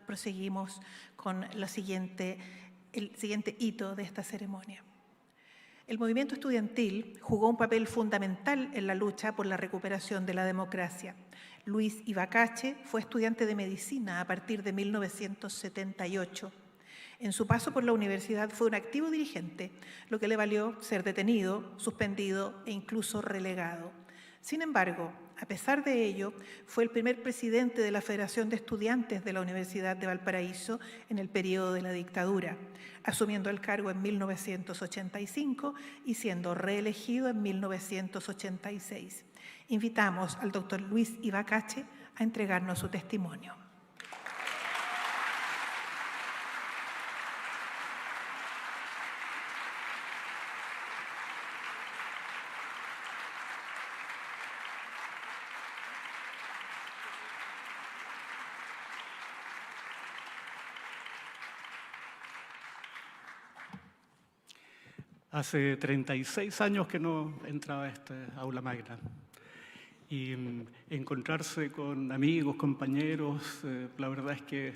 Proseguimos con el siguiente hito de esta ceremonia. El movimiento estudiantil jugó un papel fundamental en la lucha por la recuperación de la democracia. Luis Ibacache fue estudiante de medicina a partir de 1978. En su paso por la universidad fue un activo dirigente, lo que le valió ser detenido, suspendido e incluso relegado. Sin embargo, a pesar de ello, fue el primer presidente de la Federación de Estudiantes de la Universidad de Valparaíso en el periodo de la dictadura, asumiendo el cargo en 1985 y siendo reelegido en 1986. Invitamos al doctor Luis Ibacache a entregarnos su testimonio. Hace 36 años que no entraba a esta aula magna y encontrarse con amigos, compañeros, la verdad es que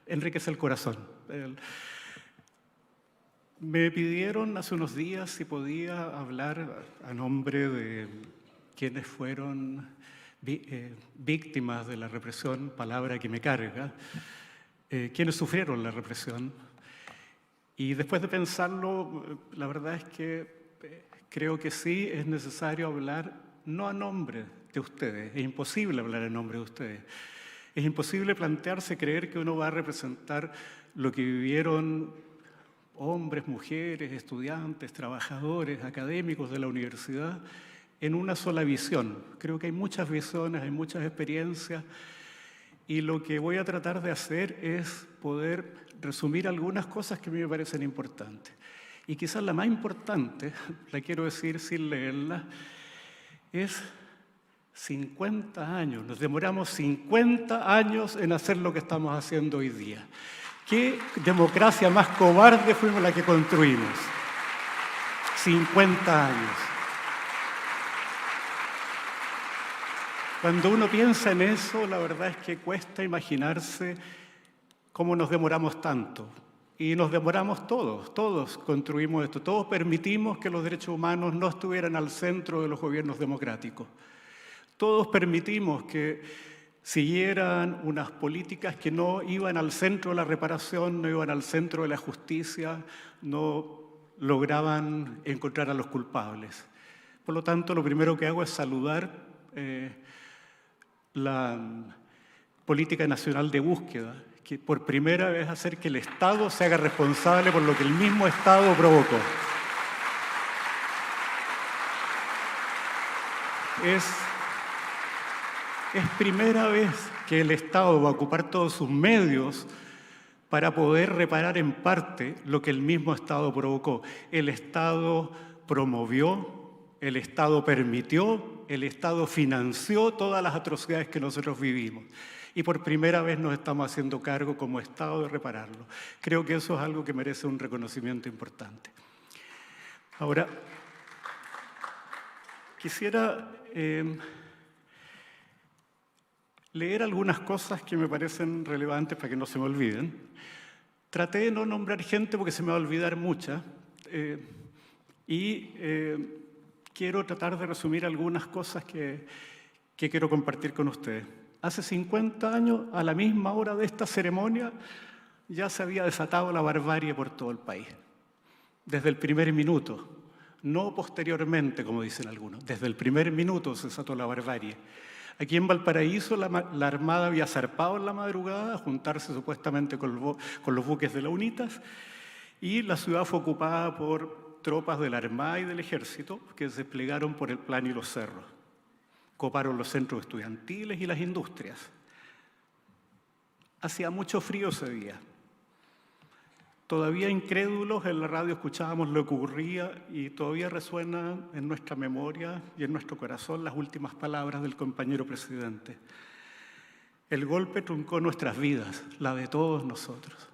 enriquece el corazón. Me pidieron hace unos días si podía hablar a nombre de quienes fueron víctimas de la represión, palabra que me carga, quienes sufrieron la represión. Y después de pensarlo, la verdad es que creo que sí es necesario hablar no a nombre de ustedes. Es imposible hablar en nombre de ustedes. Es imposible plantearse creer que uno va a representar lo que vivieron hombres, mujeres, estudiantes, trabajadores, académicos de la universidad en una sola visión. Creo que hay muchas visiones, hay muchas experiencias. Y lo que voy a tratar de hacer es poder resumir algunas cosas que a mí me parecen importantes. Y quizás la más importante, la quiero decir sin leerla, es 50 años. Nos demoramos 50 años en hacer lo que estamos haciendo hoy día. ¿Qué democracia más cobarde fuimos la que construimos? 50 años. Cuando uno piensa en eso, la verdad es que cuesta imaginarse cómo nos demoramos tanto. Y nos demoramos todos construimos esto, todos permitimos que los derechos humanos no estuvieran al centro de los gobiernos democráticos. Todos permitimos que siguieran unas políticas que no iban al centro de la reparación, no iban al centro de la justicia, no lograban encontrar a los culpables. Por lo tanto, lo primero que hago es saludar la Política Nacional de Búsqueda, que por primera vez hacer que el Estado se haga responsable por lo que el mismo Estado provocó. Es primera vez que el Estado va a ocupar todos sus medios para poder reparar en parte lo que el mismo Estado provocó. El Estado promovió, el Estado permitió, el Estado financió todas las atrocidades que nosotros vivimos. Y por primera vez nos estamos haciendo cargo como Estado de repararlo. Creo que eso es algo que merece un reconocimiento importante. Ahora, quisiera leer algunas cosas que me parecen relevantes para que no se me olviden. Traté de no nombrar gente porque se me va a olvidar mucha. Quiero tratar de resumir algunas cosas que quiero compartir con ustedes. Hace 50 años, a la misma hora de esta ceremonia, ya se había desatado la barbarie por todo el país. Desde el primer minuto, no posteriormente, como dicen algunos. Desde el primer minuto se desató la barbarie. Aquí en Valparaíso la Armada había zarpado en la madrugada a juntarse supuestamente con los buques de la UNITAS y la ciudad fue ocupada por tropas de la Armada y del Ejército que se desplegaron por el Plan y los cerros. Coparon los centros estudiantiles y las industrias. Hacía mucho frío ese día. Todavía incrédulos en la radio escuchábamos lo que ocurría y todavía resuenan en nuestra memoria y en nuestro corazón las últimas palabras del compañero presidente. El golpe truncó nuestras vidas, la de todos nosotros,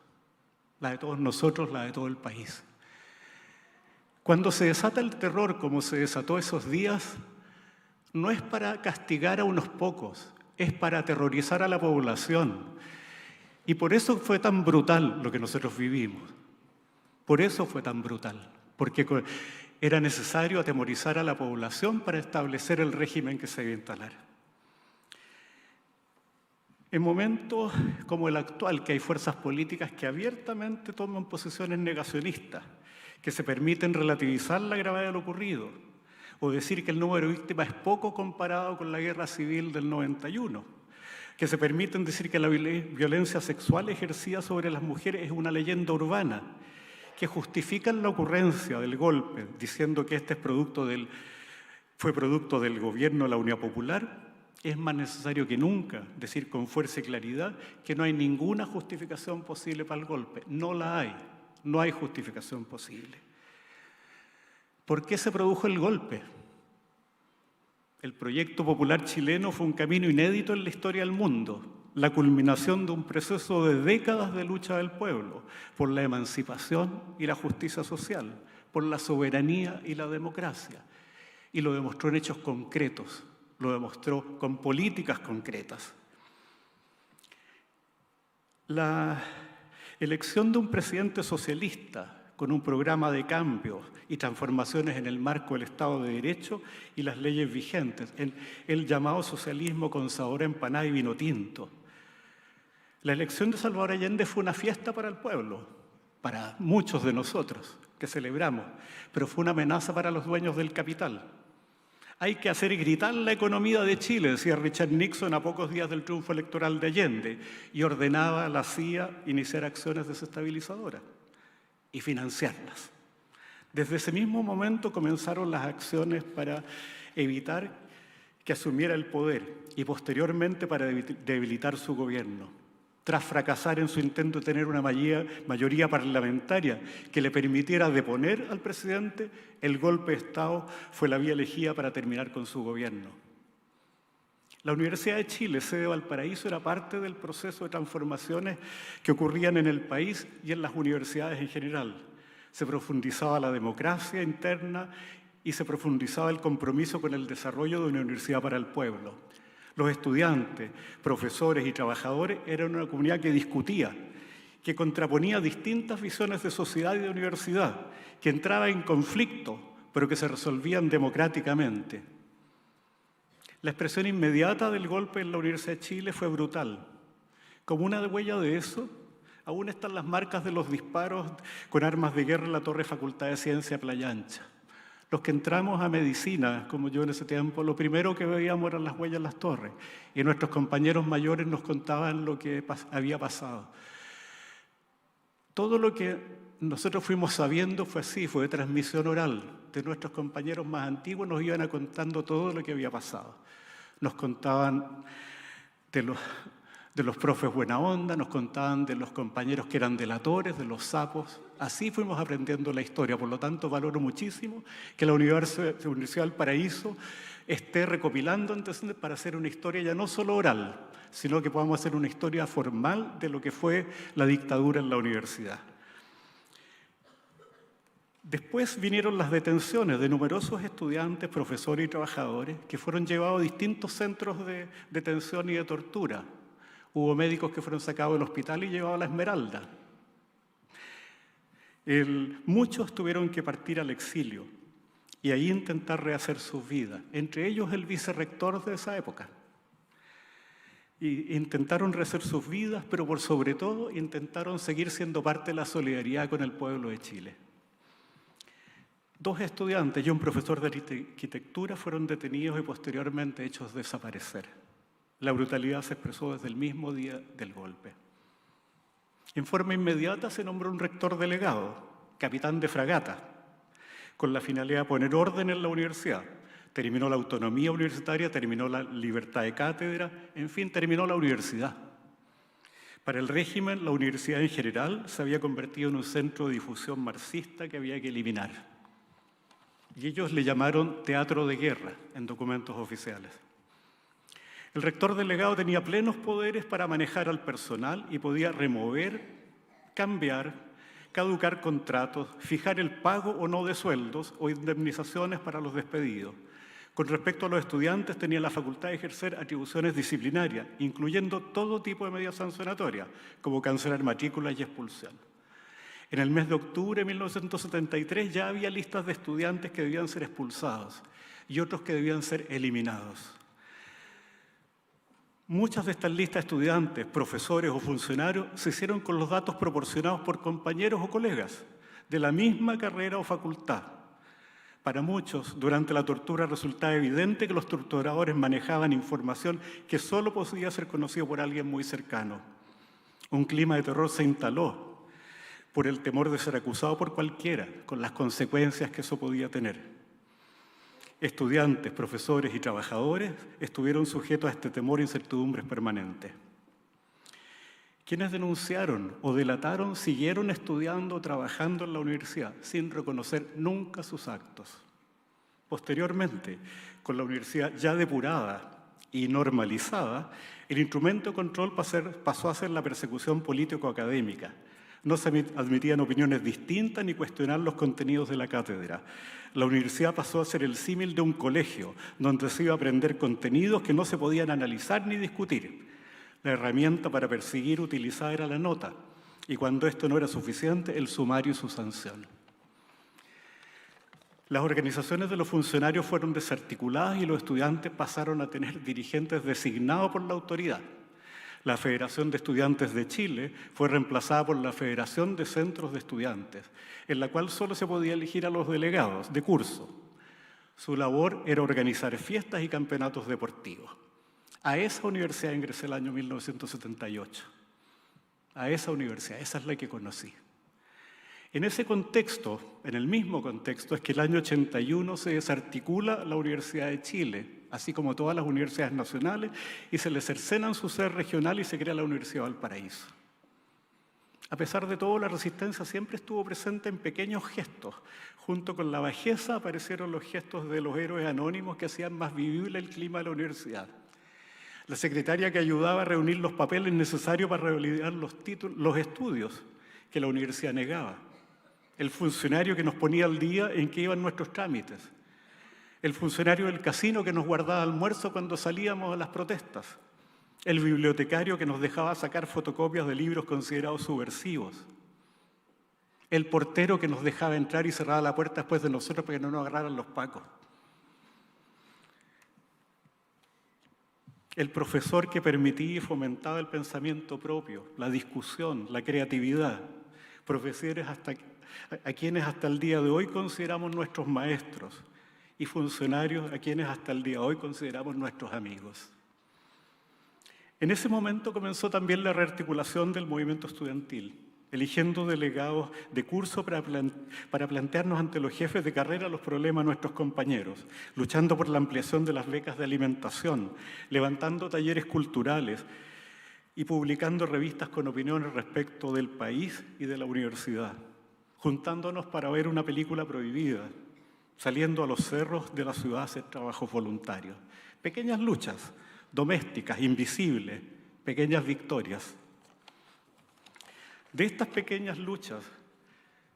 la de todo el país. Cuando se desata el terror como se desató esos días, no es para castigar a unos pocos, es para aterrorizar a la población. Y por eso fue tan brutal lo que nosotros vivimos. Por eso fue tan brutal, porque era necesario atemorizar a la población para establecer el régimen que se iba a instalar. En momentos como el actual, que hay fuerzas políticas que abiertamente toman posiciones negacionistas, que se permiten relativizar la gravedad de lo ocurrido, o decir que el número de víctimas es poco comparado con la guerra civil del 91, que se permiten decir que la violencia sexual ejercida sobre las mujeres es una leyenda urbana, que justifican la ocurrencia del golpe, diciendo que este fue producto del gobierno de la Unidad Popular, es más necesario que nunca decir con fuerza y claridad que no hay ninguna justificación posible para el golpe. No la hay, no hay justificación posible. ¿Por qué se produjo el golpe? El proyecto popular chileno fue un camino inédito en la historia del mundo, la culminación de un proceso de décadas de lucha del pueblo por la emancipación y la justicia social, por la soberanía y la democracia. Y lo demostró en hechos concretos, lo demostró con políticas concretas. La elección de un presidente socialista con un programa de cambio y transformaciones en el marco del Estado de Derecho y las leyes vigentes, el llamado socialismo con sabor a empanada y vino tinto. La elección de Salvador Allende fue una fiesta para el pueblo, para muchos de nosotros que celebramos, pero fue una amenaza para los dueños del capital. Hay que hacer gritar la economía de Chile, decía Richard Nixon a pocos días del triunfo electoral de Allende, y ordenaba a la CIA iniciar acciones desestabilizadoras y financiarlas. Desde ese mismo momento comenzaron las acciones para evitar que asumiera el poder y posteriormente para debilitar su gobierno. Tras fracasar en su intento de tener una mayoría parlamentaria que le permitiera deponer al presidente, el golpe de Estado fue la vía elegida para terminar con su gobierno. La Universidad de Chile, sede de Valparaíso, era parte del proceso de transformaciones que ocurrían en el país y en las universidades en general. Se profundizaba la democracia interna y se profundizaba el compromiso con el desarrollo de una universidad para el pueblo. Los estudiantes, profesores y trabajadores eran una comunidad que discutía, que contraponía distintas visiones de sociedad y de universidad, que entraba en conflicto, pero que se resolvían democráticamente. La expresión inmediata del golpe en la Universidad de Chile fue brutal. Como una huella de eso, aún están las marcas de los disparos con armas de guerra en la Torre Facultad de Ciencia Playa Ancha. Los que entramos a medicina, como yo en ese tiempo, lo primero que veíamos eran las huellas en las torres. Y nuestros compañeros mayores nos contaban lo que había pasado. Todo lo que nosotros fuimos sabiendo fue así, fue de transmisión oral. De nuestros compañeros más antiguos nos iban contando todo lo que había pasado. Nos contaban de los profes buena onda, nos contaban de los compañeros que eran delatores, de los sapos. Así fuimos aprendiendo la historia. Por lo tanto, valoro muchísimo que la Universidad del Paraíso esté recopilando antecedentes para hacer una historia ya no solo oral, sino que podamos hacer una historia formal de lo que fue la dictadura en la universidad. Después vinieron las detenciones de numerosos estudiantes, profesores y trabajadores que fueron llevados a distintos centros de detención y de tortura. Hubo médicos que fueron sacados del hospital y llevados a la Esmeralda. Muchos tuvieron que partir al exilio y ahí intentar rehacer sus vidas, entre ellos el vicerrector de esa época. Y intentaron rehacer sus vidas, pero por sobre todo intentaron seguir siendo parte de la solidaridad con el pueblo de Chile. 2 estudiantes y un profesor de arquitectura fueron detenidos y posteriormente hechos desaparecer. La brutalidad se expresó desde el mismo día del golpe. En forma inmediata se nombró un rector delegado, capitán de fragata, con la finalidad de poner orden en la universidad. Terminó la autonomía universitaria, terminó la libertad de cátedra, en fin, terminó la universidad. Para el régimen, la universidad en general se había convertido en un centro de difusión marxista que había que eliminar. Y ellos le llamaron teatro de guerra en documentos oficiales. El rector delegado tenía plenos poderes para manejar al personal y podía remover, cambiar, caducar contratos, fijar el pago o no de sueldos o indemnizaciones para los despedidos. Con respecto a los estudiantes, tenía la facultad de ejercer atribuciones disciplinarias, incluyendo todo tipo de medidas sancionatorias, como cancelar matrículas y expulsión. En el mes de octubre de 1973 ya había listas de estudiantes que debían ser expulsados y otros que debían ser eliminados. Muchas de estas listas de estudiantes, profesores o funcionarios se hicieron con los datos proporcionados por compañeros o colegas de la misma carrera o facultad. Para muchos, durante la tortura resultaba evidente que los torturadores manejaban información que solo podía ser conocida por alguien muy cercano. Un clima de terror se instaló por el temor de ser acusado por cualquiera, con las consecuencias que eso podía tener. Estudiantes, profesores y trabajadores estuvieron sujetos a este temor e incertidumbres permanentes. Quienes denunciaron o delataron siguieron estudiando o trabajando en la universidad sin reconocer nunca sus actos. Posteriormente, con la universidad ya depurada y normalizada, el instrumento de control pasó a ser la persecución político-académica. No se admitían opiniones distintas ni cuestionar los contenidos de la cátedra. La universidad pasó a ser el símil de un colegio, donde se iba a aprender contenidos que no se podían analizar ni discutir. La herramienta para perseguir utilizada era la nota, y cuando esto no era suficiente, el sumario y su sanción. Las organizaciones de los funcionarios fueron desarticuladas y los estudiantes pasaron a tener dirigentes designados por la autoridad. La Federación de Estudiantes de Chile fue reemplazada por la Federación de Centros de Estudiantes, en la cual solo se podía elegir a los delegados de curso. Su labor era organizar fiestas y campeonatos deportivos. A esa universidad ingresé el año 1978. A esa universidad, esa es la que conocí. En ese contexto, en el mismo contexto, es que el año 81 se desarticula la Universidad de Chile, así como todas las universidades nacionales, y se le cercenan su sede regional y se crea la Universidad de Valparaíso. A pesar de todo, la resistencia siempre estuvo presente en pequeños gestos. Junto con la bajeza aparecieron los gestos de los héroes anónimos que hacían más vivible el clima de la universidad. La secretaria que ayudaba a reunir los papeles necesarios para revalidar los estudios que la universidad negaba. El funcionario que nos ponía al día en qué iban nuestros trámites. El funcionario del casino que nos guardaba almuerzo cuando salíamos a las protestas. El bibliotecario que nos dejaba sacar fotocopias de libros considerados subversivos. El portero que nos dejaba entrar y cerraba la puerta después de nosotros para que no nos agarraran los pacos. El profesor que permitía y fomentaba el pensamiento propio, la discusión, la creatividad. Profesores a quienes hasta el día de hoy consideramos nuestros maestros y funcionarios a quienes hasta el día de hoy consideramos nuestros amigos. En ese momento comenzó también la rearticulación del movimiento estudiantil, eligiendo delegados de curso para plantearnos ante los jefes de carrera los problemas de nuestros compañeros, luchando por la ampliación de las becas de alimentación, levantando talleres culturales y publicando revistas con opiniones respecto del país y de la universidad, juntándonos para ver una película prohibida, saliendo a los cerros de la ciudad a hacer trabajos voluntarios. Pequeñas luchas, domésticas, invisibles, pequeñas victorias. De estas pequeñas luchas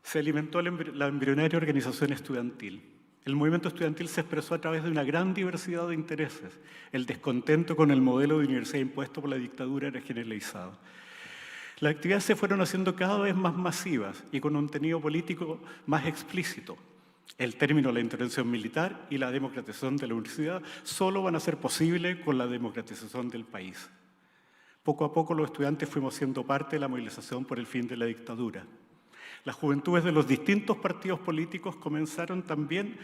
se alimentó la embrionaria organización estudiantil. El movimiento estudiantil se expresó a través de una gran diversidad de intereses. El descontento con el modelo de universidad impuesto por la dictadura era generalizado. Las actividades se fueron haciendo cada vez más masivas y con un contenido político más explícito. El término de la intervención militar y la democratización de la universidad solo van a ser posibles con la democratización del país. Poco a poco los estudiantes fuimos siendo parte de la movilización por el fin de la dictadura. Las juventudes de los distintos partidos políticos comenzaron también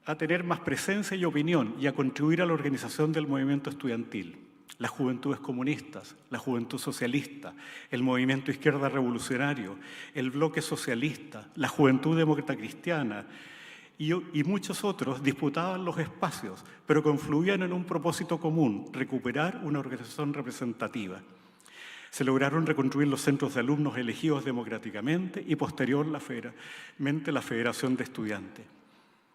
a tener más presencia y opinión y a contribuir a la organización del movimiento estudiantil. Las juventudes comunistas, la juventud socialista, el movimiento izquierda revolucionario, el bloque socialista, la juventud demócrata cristiana y muchos otros disputaban los espacios, pero confluían en un propósito común, recuperar una organización representativa. Se lograron reconstruir los centros de alumnos elegidos democráticamente y posteriormente la Federación de Estudiantes.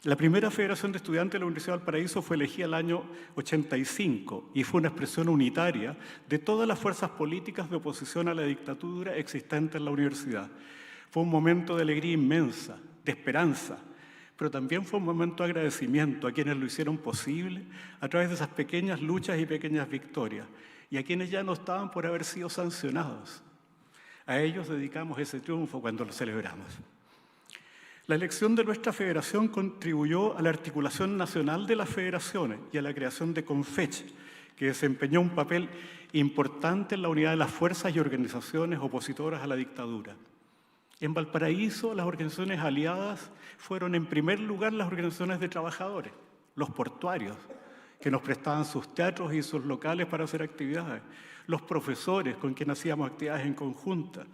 La primera Federación de Estudiantes de la Universidad de Valparaíso fue elegida el año 85 y fue una expresión unitaria de todas las fuerzas políticas de oposición a la dictadura existente en la universidad. Fue un momento de alegría inmensa, de esperanza, pero también fue un momento de agradecimiento a quienes lo hicieron posible a través de esas pequeñas luchas y pequeñas victorias, y a quienes ya no estaban por haber sido sancionados. A ellos dedicamos ese triunfo cuando lo celebramos. La elección de nuestra federación contribuyó a la articulación nacional de las federaciones y a la creación de Confech, que desempeñó un papel importante en la unidad de las fuerzas y organizaciones opositoras a la dictadura. En Valparaíso, las organizaciones aliadas fueron en primer lugar las organizaciones de trabajadores, los portuarios, que nos prestaban sus teatros y sus locales para hacer actividades, los profesores con quienes hacíamos actividades en conjunta.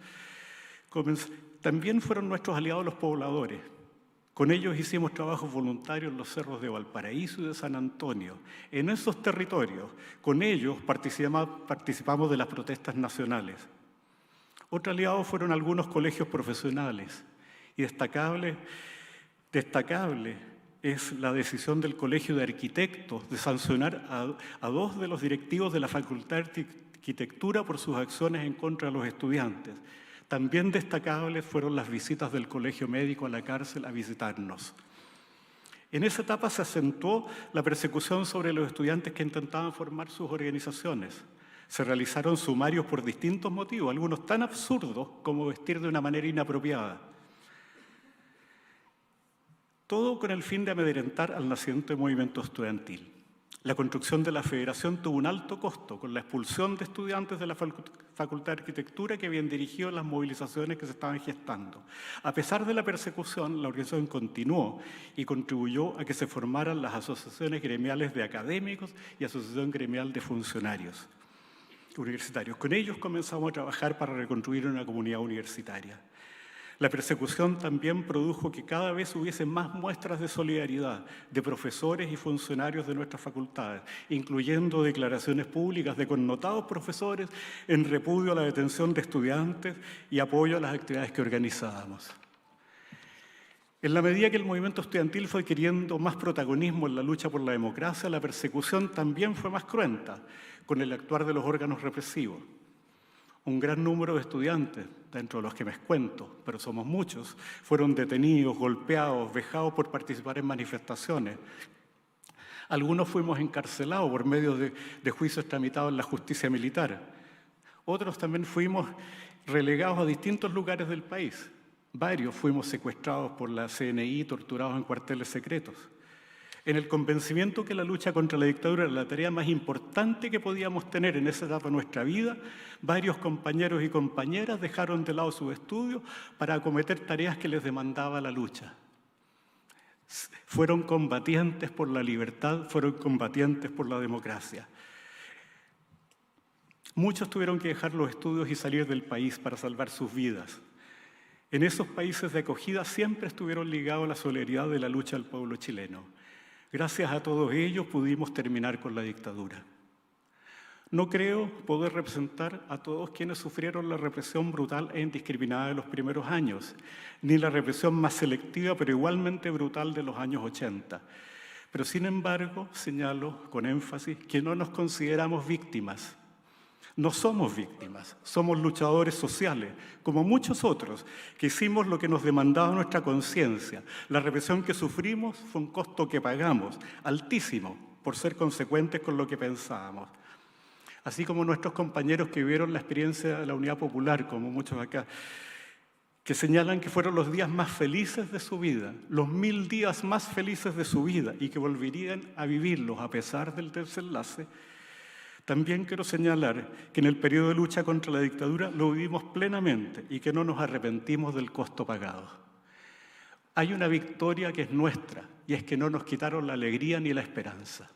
También fueron nuestros aliados los pobladores. Con ellos hicimos trabajos voluntarios en los cerros de Valparaíso y de San Antonio. En esos territorios, con ellos participamos de las protestas nacionales. Otro aliado fueron algunos colegios profesionales. Y destacable es la decisión del Colegio de Arquitectos de sancionar a 2 de los directivos de la Facultad de Arquitectura por sus acciones en contra de los estudiantes. También destacables fueron las visitas del Colegio Médico a la cárcel a visitarnos. En esa etapa se acentuó la persecución sobre los estudiantes que intentaban formar sus organizaciones. Se realizaron sumarios por distintos motivos, algunos tan absurdos como vestir de una manera inapropiada. Todo con el fin de amedrentar al naciente movimiento estudiantil. La construcción de la federación tuvo un alto costo, con la expulsión de estudiantes de la Facultad de Arquitectura que habían dirigido las movilizaciones que se estaban gestando. A pesar de la persecución, la organización continuó y contribuyó a que se formaran las asociaciones gremiales de académicos y asociación gremial de funcionarios universitarios. Con ellos comenzamos a trabajar para reconstruir una comunidad universitaria. La persecución también produjo que cada vez hubiese más muestras de solidaridad de profesores y funcionarios de nuestras facultades, incluyendo declaraciones públicas de connotados profesores en repudio a la detención de estudiantes y apoyo a las actividades que organizábamos. En la medida que el movimiento estudiantil fue adquiriendo más protagonismo en la lucha por la democracia, la persecución también fue más cruenta con el actuar de los órganos represivos. Un gran número de estudiantes, dentro de los que me cuento, pero somos muchos, fueron detenidos, golpeados, vejados por participar en manifestaciones. Algunos fuimos encarcelados por medio de juicios tramitados en la justicia militar. Otros también fuimos relegados a distintos lugares del país. Varios fuimos secuestrados por la CNI y torturados en cuarteles secretos. En el convencimiento que la lucha contra la dictadura era la tarea más importante que podíamos tener en esa etapa de nuestra vida, varios compañeros y compañeras dejaron de lado sus estudios para acometer tareas que les demandaba la lucha. Fueron combatientes por la libertad, fueron combatientes por la democracia. Muchos tuvieron que dejar los estudios y salir del país para salvar sus vidas. En esos países de acogida siempre estuvieron ligados a la solidaridad de la lucha del pueblo chileno. Gracias a todos ellos pudimos terminar con la dictadura. No creo poder representar a todos quienes sufrieron la represión brutal e indiscriminada de los primeros años, ni la represión más selectiva pero igualmente brutal de los años 80. Pero sin embargo, señalo con énfasis que no nos consideramos víctimas. No somos víctimas, somos luchadores sociales, como muchos otros, que hicimos lo que nos demandaba nuestra conciencia. La represión que sufrimos fue un costo que pagamos, altísimo, por ser consecuentes con lo que pensábamos. Así como nuestros compañeros que vivieron la experiencia de la Unidad Popular, como muchos acá, que señalan que fueron los días más felices de su vida, los 1000 días más felices de su vida, y que volverían a vivirlos a pesar del desenlace. También quiero señalar que en el periodo de lucha contra la dictadura lo vivimos plenamente y que no nos arrepentimos del costo pagado. Hay una victoria que es nuestra y es que no nos quitaron la alegría ni la esperanza.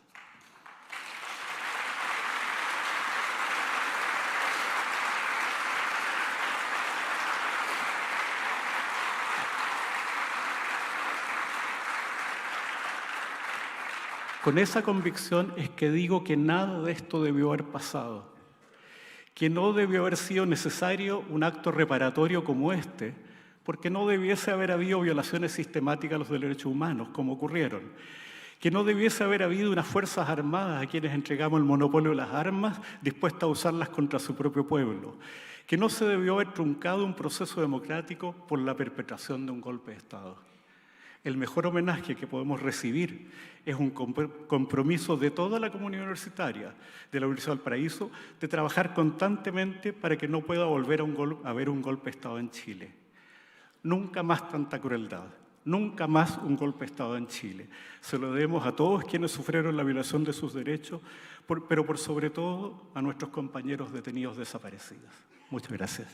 Con esa convicción es que digo que nada de esto debió haber pasado, que no debió haber sido necesario un acto reparatorio como este, porque no debiese haber habido violaciones sistemáticas a los derechos humanos, como ocurrieron, que no debiese haber habido unas fuerzas armadas a quienes entregamos el monopolio de las armas dispuestas a usarlas contra su propio pueblo, que no se debió haber truncado un proceso democrático por la perpetración de un golpe de Estado. El mejor homenaje que podemos recibir es un compromiso de toda la comunidad universitaria de la Universidad de Valparaíso de trabajar constantemente para que no pueda volver a haber un golpe de Estado en Chile. Nunca más tanta crueldad, nunca más un golpe de Estado en Chile. Se lo debemos a todos quienes sufrieron la violación de sus derechos, pero por sobre todo a nuestros compañeros detenidos desaparecidos. Muchas gracias.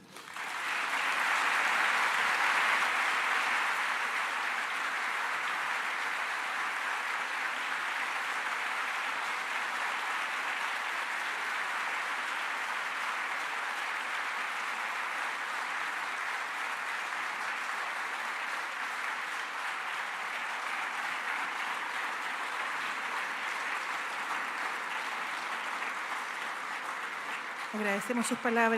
Agradecemos sus palabras.